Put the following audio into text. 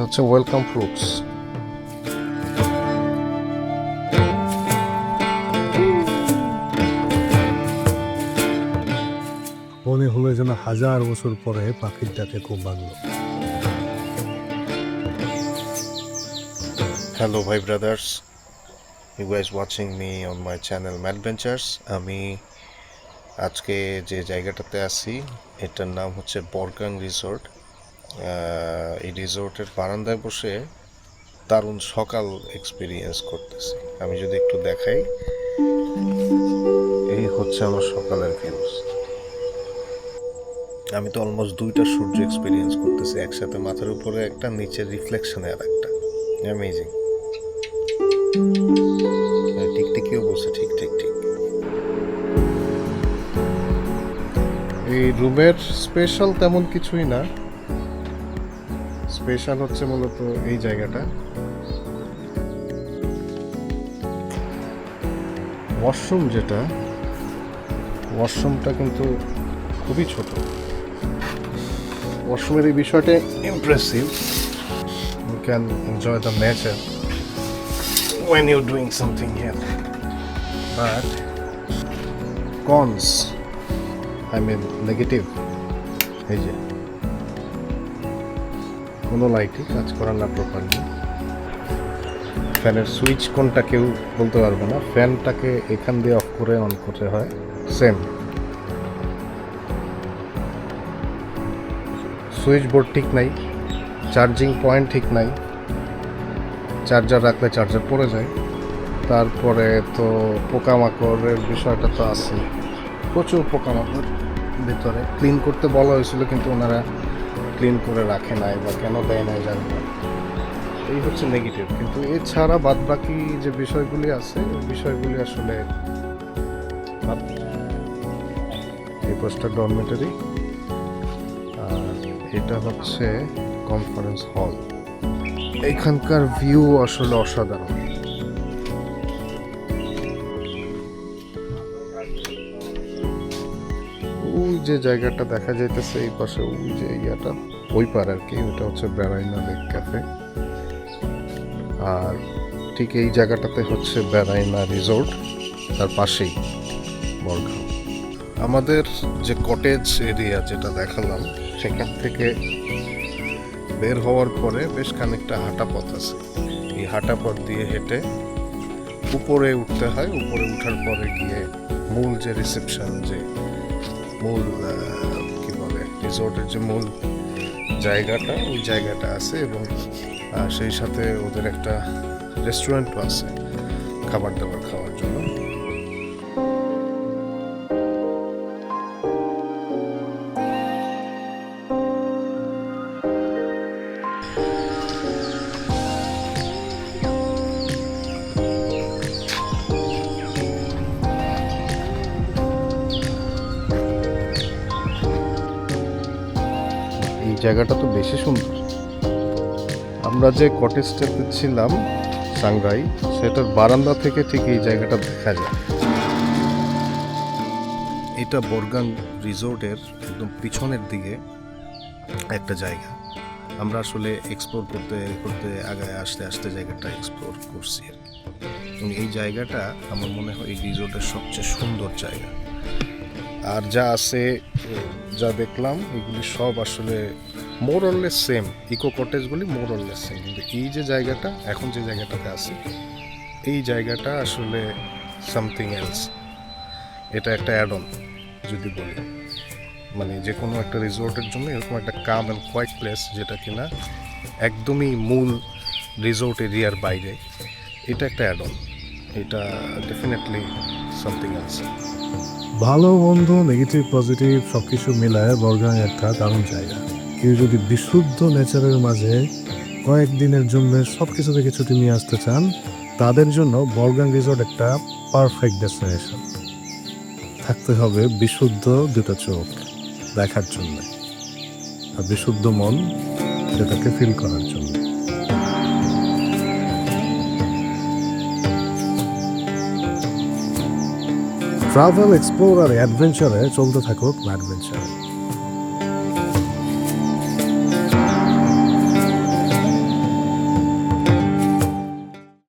হচ্ছে welcome fruits. মনে হলো যেন হাজার বছর পরে পাখির ডাকে ঘুম ভাঙলো। হ্যালো ভাই brothers, you guys watching me on my channel Madventures. আমি আজকে যে জায়গাটাতে আছি এটার নাম হচ্ছে বরগাং রিসোর্ট। এই রিসোর্টের বারান্দায় বসে দারুণ সকাল এক্সপিরিয়েন্স করতেছি। আমি যদি একটু দেখাই, এই হচ্ছে আমার সকালের ভিউজ। আমি তো অলমোস্ট দুইটা সূর্য এক্সপিরিয়েন্স করতেছি একসাথে, মাথার উপরে একটা, নিচের রিফ্লেকশনে আর একটা। অ্যামেজিং। টিকটিকিও বলছে ঠিক ঠিক ঠিক। এই রুমের স্পেশাল তেমন কিছুই না, স্পেশাল হচ্ছে মূলত এই জায়গাটা। ওয়াশরুম যেটা, ওয়াশরুমটা কিন্তু খুবই ছোট। ওয়াশরুমের এই বিষয়টা impressive. You can enjoy the nature when you're doing something here. But cons, I mean negative, এই যে কোনো লাইটই কাজ করে না প্রপারলি। ফ্যানের সুইচ কোনটা কেউ বলতে পারবে না, ফ্যানটাকে এখান দিয়ে অফ করে অন করতে হয়। সেম সুইচ বোর্ড ঠিক নাই, চার্জিং পয়েন্ট ঠিক নাই, চার্জার রাখলে চার্জার পড়ে যায়। তারপরে তো পোকামাকড়ের বিষয়টা তো আছে, প্রচুর পোকামাকড় ভিতরে। ক্লিন করতে বলা হয়েছিল কিন্তু ওনারা ক্লিন করে রাখে নাই, বা কেন দেয় নাই জানি না। এই হচ্ছে নেগেটিভ। কিন্তু এছাড়া বাদ বাকি যে বিষয়গুলি আছে, ওই বিষয়গুলি আসলে এই পোস্টার ডরমেটারি, আর এটা হচ্ছে কনফারেন্স হল। এখানকার ভিউ আসলে অসাধারণ। ওই যে জায়গাটা দেখা যাইতেছে এই পাশে, ওই যে ইয়াটা, ওই পার আর কি, ওটা হচ্ছে বেড়াইনা লেক ক্যাফে। আর ঠিক এই জায়গাটাতে হচ্ছে বেড়াইনা রিসোর্ট, তার পাশেই বরগাং। আমাদের যে কটেজ এরিয়া যেটা দেখালাম, সেখান থেকে বের হওয়ার পরে বেশ খানিকটা হাঁটা পথ আছে। এই হাঁটা পথ দিয়ে হেঁটে উপরে উঠতে হয়। উপরে উঠার পরে গিয়ে মূল যে রিসেপশন, যে মূল কি বলে রিসোর্টের যে মূল জায়গাটা, ওই জায়গাটা আছে। এবং সেই সাথে ওদের একটা রেস্টুরেন্টও আছে খাবার দাবার খাওয়ার জন্য। এই জায়গাটা তো বেশি সুন্দর। আমরা যে কটেজটাতে ছিলাম সাংগ্রাই, সেটার বারান্দা থেকে ঠিক এই জায়গাটা দেখা যায়। এটা বরগাং রিসোর্টের একদম পিছনের দিকে একটা জায়গা। আমরা আসলে এক্সপ্লোর করতে করতে আগায় আসতে আসতে জায়গাটা এক্সপ্লোর করছি আর কি। এবং এই জায়গাটা আমার মনে হয় এই রিসোর্টের সবচেয়ে সুন্দর জায়গা। আর যা আছে, যা দেখলাম, এগুলি সব আসলে মোর অরলেস সেম। ইকো কটেজগুলি মোর অরলেস সেম। কিন্তু এই যে জায়গাটা, এখন যে জায়গাটাতে আছে, এই জায়গাটা আসলে সামথিং এলস। এটা একটা অ্যাড অন যদি বলি, মানে যে কোনো একটা রিসোর্টের জন্য এরকম একটা কাম অ্যান্ড কোয়াইট প্লেস, যেটা কিনা একদমই মূল রিসোর্ট এরিয়ার বাইরে, এটা একটা অ্যাড অন। এটা ডেফিনেটলি সামথিং এলস। ভালো মন্দ, নেগেটিভ পজিটিভ সব কিছু মিলায় বরগাং একটা দারুণ জায়গা। কেউ যদি বিশুদ্ধ নেচারের মাঝে কয়েকদিনের জন্য সব কিছু থেকে ছুটি নিয়ে আসতে চান, তাদের জন্য বরগাং রিসোর্ট একটা পারফেক্ট ডেস্টিনেশন। থাকতে হবে বিশুদ্ধ দুটো চোখ দেখার জন্য, আর বিশুদ্ধ মন যেটাকে ফিল করার জন্য। ট্রাভেল, এক্সপ্লোর আর অ্যাডভেঞ্চারে চলতে থাকুক ম্যাডভেঞ্চার।